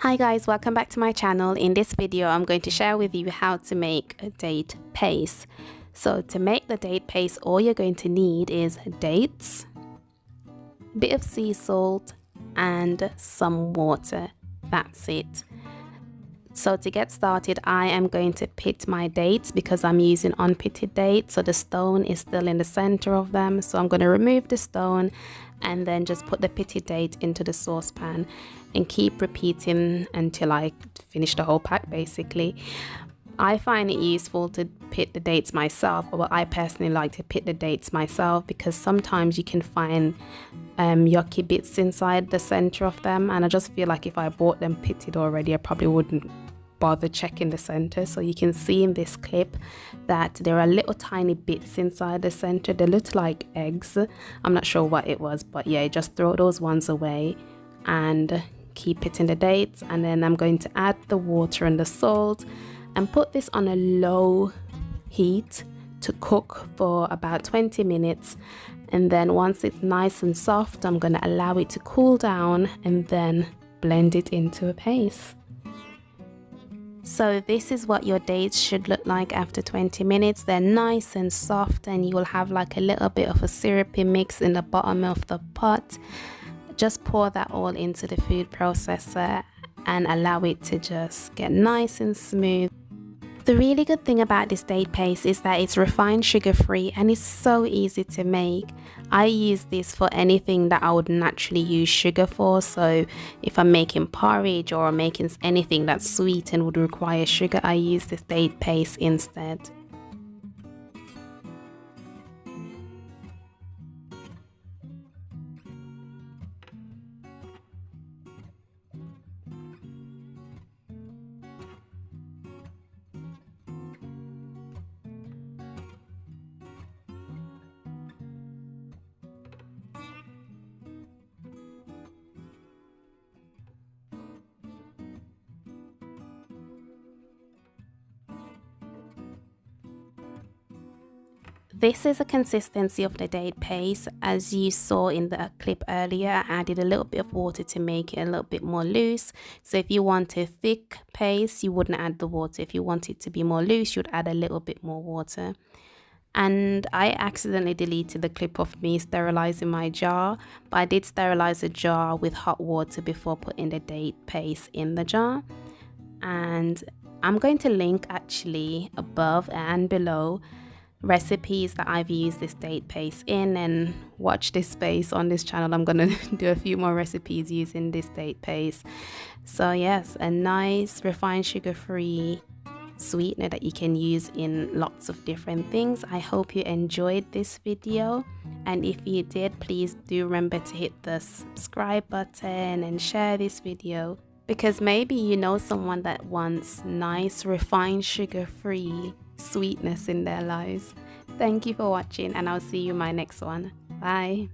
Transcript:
Hi guys, welcome back to my channel. In this video I'm going to share with you how to make a date paste. So to make the date paste, all you're going to need is dates, a bit of sea salt and some water. That's it. So to get started, I am going to pit my dates because I'm using unpitted dates, so the stone is still in the center of them. So I'm going to remove the stone and then just put the pitted date into the saucepan and keep repeating until I finish the whole pack basically. I find it useful to pit the dates myself, or I personally like to pit the dates myself because sometimes you can find yucky bits inside the center of them, and I just feel like if I bought them pitted already I probably wouldn't bother checking the center. So you can see in this clip that there are little tiny bits inside the center. They look like eggs. I'm not sure what it was, but yeah, just throw those ones away and keep pitting the dates. And then I'm going to add the water and the salt and put this on a low heat to cook for about 20 minutes. And then once it's nice and soft, I'm going to allow it to cool down and then blend it into a paste. So this is what your dates should look like after 20 minutes. They're nice and soft and you will have like a little bit of a syrupy mix in the bottom of the pot. Just pour that all into the food processor and allow it to just get nice and smooth. The really good thing about this date paste is that it's refined sugar free and it's so easy to make. I use this for anything that I would naturally use sugar for. So if I'm making porridge or making anything that's sweet and would require sugar, I use this date paste instead. This is a consistency of the date paste. As you saw in the clip earlier, I added a little bit of water to make it a little bit more loose. So if you want a thick paste, you wouldn't add the water. If you want it to be more loose, you'd add a little bit more water. And I accidentally deleted the clip of me sterilizing my jar, but I did sterilize the jar with hot water before putting the date paste in the jar. And I'm going to link actually above and below recipes that I've used this date paste in, and watch this space on this channel. I'm gonna do a few more recipes using this date paste. So yes, a nice refined sugar-free sweetener that you can use in lots of different things. I hope you enjoyed this video, and if you did, please do remember to hit the subscribe button and share this video, because maybe you know someone that wants nice refined sugar-free sweetness in their lives. Thank you for watching, and I'll see you in my next one. Bye.